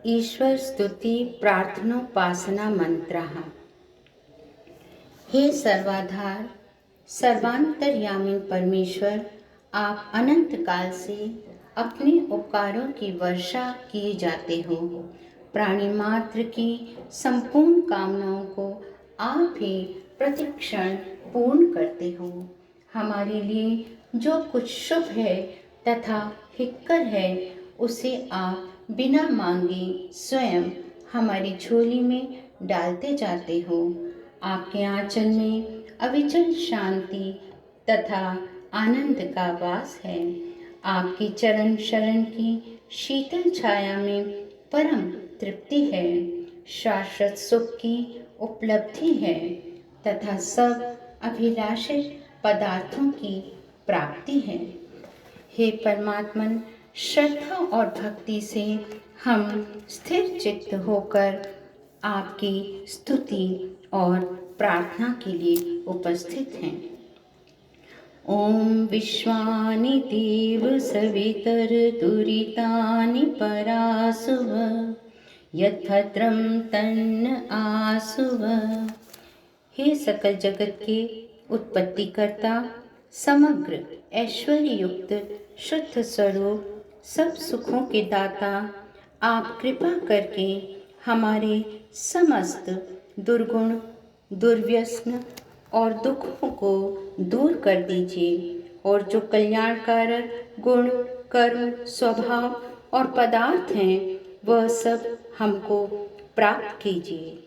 ईश्वर स्तुति प्रार्थनोपासना मंत्रः। हे सर्वाधार सर्वांतर्यामी परमेश्वर, आप अनंत काल से अपने उपकारों की वर्षा किए जाते हो। प्राणी मात्र की संपूर्ण कामनाओं को आप ही प्रतिक्षण पूर्ण करते हो। हमारे लिए जो कुछ शुभ है तथा हितकर है, उसे आप बिना मांगे स्वयं हमारी झोली में डालते जाते हो। आपके आंचल में अविचल शांति तथा आनंद का वास है। आपकी चरण शरण की शीतल छाया में परम तृप्ति है, शाश्वत सुख की उपलब्धि है तथा सब अभिलाषित पदार्थों की प्राप्ति है। हे परमात्मन, श्रद्धा और भक्ति से हम स्थिर चित्त होकर आपकी स्तुति और प्रार्थना के लिए उपस्थित हैं। ओम विश्वानि देव सवितर दुरितानि परासुव, यद्भद्रं तन्न आसुव। हे सकल जगत के उत्पत्तिकर्ता, समग्र ऐश्वर्य युक्त शुद्ध स्वरूप, सब सुखों के दाता, आप कृपा करके हमारे समस्त दुर्गुण, दुर्व्यसन और दुखों को दूर कर दीजिए और जो कल्याणकारक गुण, कर्म, स्वभाव और पदार्थ हैं, वह सब हमको प्राप्त कीजिए।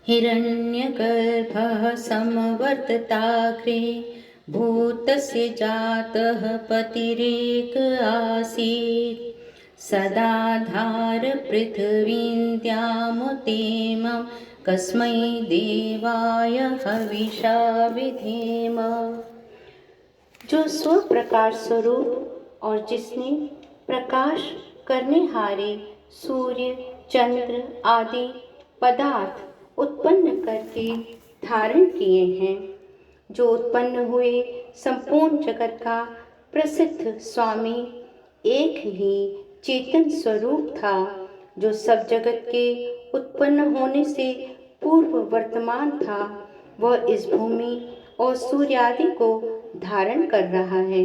हिरण्यगर्भः समवर्तताग्रे, भूतस्य जातः पतिरेक आसीत्। सदाधार पृथिवीं द्यामुतेमं, कस्मै देवाय हविषा विधेम। जो स्वप्रकाश स्वरूप और जिसने प्रकाश करने हारे सूर्य, चंद्र आदि पदार्थ उत्पन्न करके धारण किए हैं, जो उत्पन्न हुए संपूर्ण जगत का प्रसिद्ध स्वामी एक ही चेतन स्वरूप था, जो सब जगत के उत्पन्न होने से पूर्व वर्तमान था। वह इस भूमि और सूर्य आदि को धारण कर रहा है।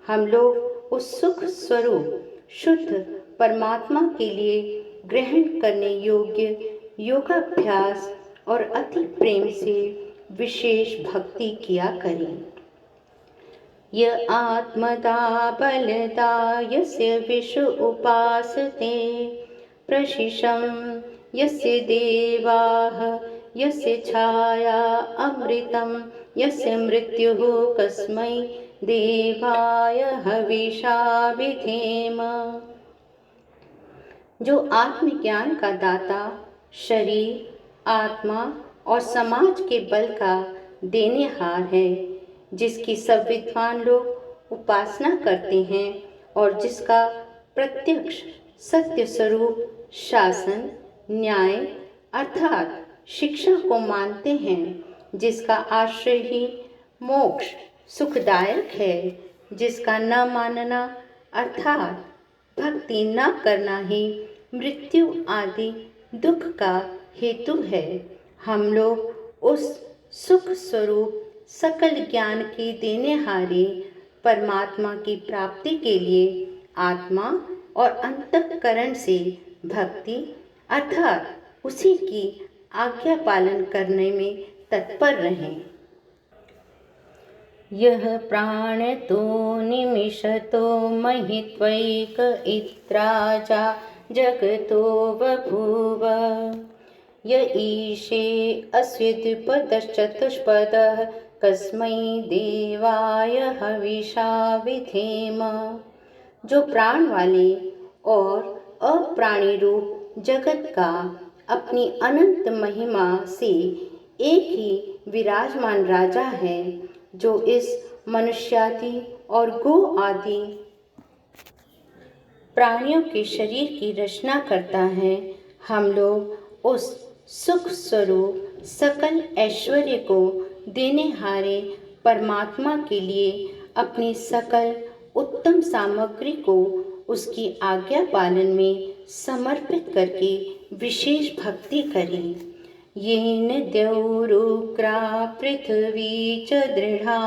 हम लोग उस सुख स्वरूप शुद्ध परमात्मा के लिए ग्रहण करने योग्य योगाभ्यास और अति प्रेम से विशेष भक्ति किया करें। य आत्मदा बलदा यस्य विश्व उपासते, प्रशिशं यस्य देवाः, यस्य छाया अमृतं, यस्य मृत्युः, कस्मै देवाय हविषा विधेम। जो आत्मज्ञान का दाता, शरीर, आत्मा और समाज के बल का देनेहार है, जिसकी सब विद्वान लोग उपासना करते हैं और जिसका प्रत्यक्ष सत्य स्वरूप शासन, न्याय अर्थात शिक्षा को मानते हैं, जिसका आश्रय ही मोक्ष सुखदायक है, जिसका न मानना अर्थात भक्ति न करना ही मृत्यु आदि दुख का हेतु है। हम लोग उस सुख स्वरूप सकल ज्ञान के देनेहारे परमात्मा की प्राप्ति के लिए आत्मा और अंतःकरण से भक्ति अर्थात उसी की आज्ञा पालन करने में तत्पर रहें। यह प्राणतो निमिषतो महित्वैक इत्राजा जगतो बभूव, य ईशे अस्य द्विपदश्चतुष्पदः, कस्मै देवाय हविषा विधेम। जो प्राण वाले और अप्राणी रूप जगत का अपनी अनंत महिमा से एक ही विराजमान राजा है, जो इस मनुष्यादि और गो आदि प्राणियों के शरीर की रचना करता है, हम लोग उस सुख स्वरूप सकल ऐश्वर्य को देनेहारे परमात्मा के लिए अपनी सकल उत्तम सामग्री को उसकी आज्ञा पालन में समर्पित करके विशेष भक्ति करें। येन द्यौरुग्रा पृथ्वी च दृढ़ा,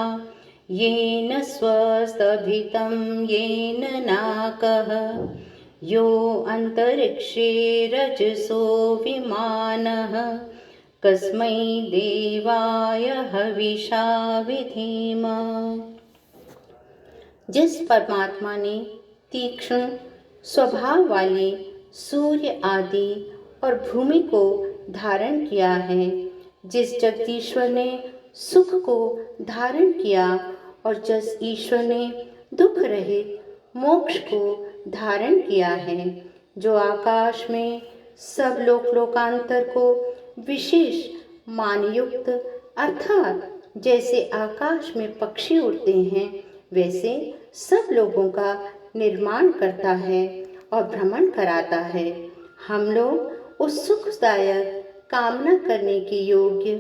येन स्वस्तभितं येन नाकः, यो अंतरिक्षे रजसो विमानः, कस्मै देवाय हविषा विधेम। जिस परमात्मा ने तीक्ष्ण स्वभाव वाले सूर्य आदि और भूमि को धारण किया है, जिस जगदीश्वर ने सुख को धारण किया और जिस ईश्वर ने दुख रहित मोक्ष को धारण किया है, जो आकाश में सब लोकांतर को विशेष मानयुक्त अर्थात जैसे आकाश में पक्षी उड़ते हैं वैसे सब लोगों का निर्माण करता है और भ्रमण कराता है। हम लोग उस सुखदायक कामना करने के योग्य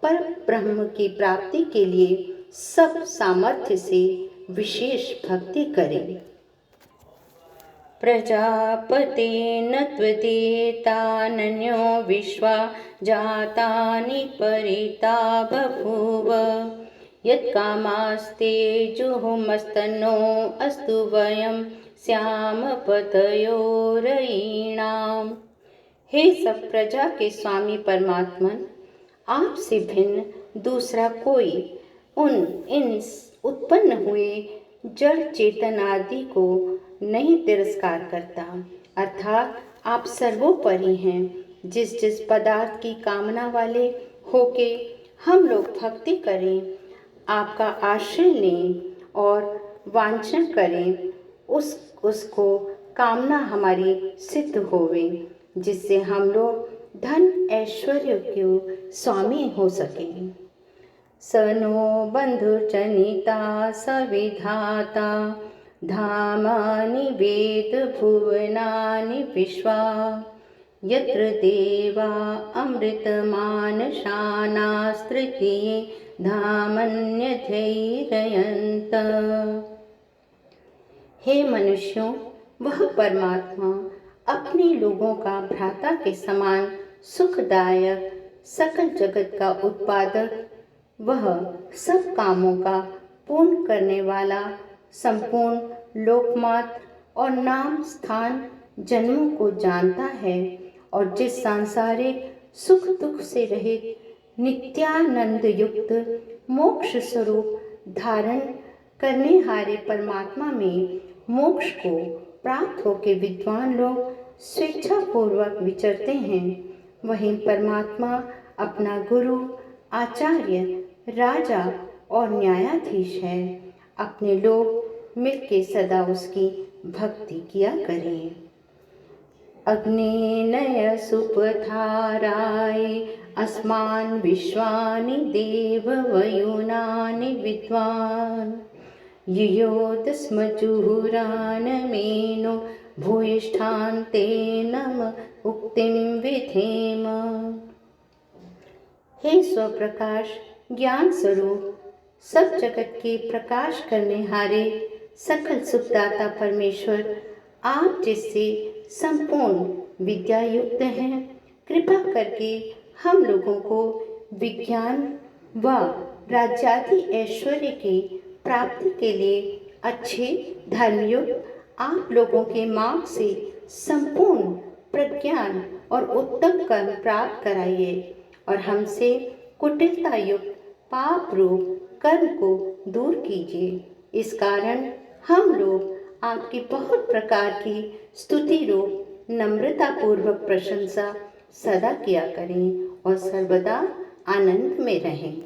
पर ब्रह्म की प्राप्ति के लिए सब सामर्थ्य से विशेष भक्ति करें। प्रजापतेन त्वदेतानन्यो विश्वा जातानि परिता बभूव, यत्कामास्ते जुहुमस्तनो अस्तु वयं श्याम पतयो रयीणाम। हे सब प्रजा के स्वामी परमात्मन, आपसे भिन्न दूसरा कोई इन उत्पन्न हुए जड़ चेतन आदि को नहीं तिरस्कार करता, अर्थात आप सर्वोपरि हैं। जिस पदार्थ की कामना वाले होके हम लोग भक्ति करें, आपका आश्रय लें और वांछना करें, उसको कामना हमारी सिद्ध होवे, जिससे हम लोग धन ऐश्वर्य के स्वामी हो सकें। स नो बंधुर्जनिता सविधाता, धामानि वेद भुवनानि विश्वा, यत्र देवा अमृतमानशानास्तृतीये धामन्यधैर्ययन्त। हे मनुष्यों, वह परमात्मा अपने लोगों का भ्राता के समान सुखदायक, सकल जगत का उत्पादक, वह सब कामों का पूर्ण करने वाला, संपूर्ण लोकमात्र और नाम स्थान जन्मों को जानता है और जिस सांसारिक सुख दुख से रहित नित्यानंद युक्त मोक्ष स्वरूप धारण करने हारे परमात्मा में मोक्ष को प्राप्त होके विद्वान लोग स्वेच्छा पूर्वक विचरते हैं, वहीं परमात्मा अपना गुरु, आचार्य, राजा और न्यायाधीश है। अपने लोग मिलके सदा उसकी भक्ति किया करें। अग्नेनय सुपथाराय अस्मान् विश्वानि देव वयुनानि विद्वान्, युयोत स्म जुहुरानमेनो भूयिष्ठान्ते नम उक्तिं विधेम। हे स्वप्रकाश ज्ञान स्वरूप, सब जगत के प्रकाश करने हारे सकल सुखदाता परमेश्वर, आप जिससे संपूर्ण विद्या युक्त हैं, कृपा करके हम लोगों को विज्ञान व राज्यादि ऐश्वर्य की प्राप्ति के लिए अच्छे धर्मयुक्त आप लोगों के मार्ग से संपूर्ण प्रज्ञान और उत्तम कर्म प्राप्त कराइए और हमसे कुटिलता युक्त पाप रूप कर्म को दूर कीजिए। इस कारण हम लोग आपकी बहुत प्रकार की स्तुति रूप नम्रता पूर्वक प्रशंसा सदा किया करें और सर्वदा आनंद में रहें।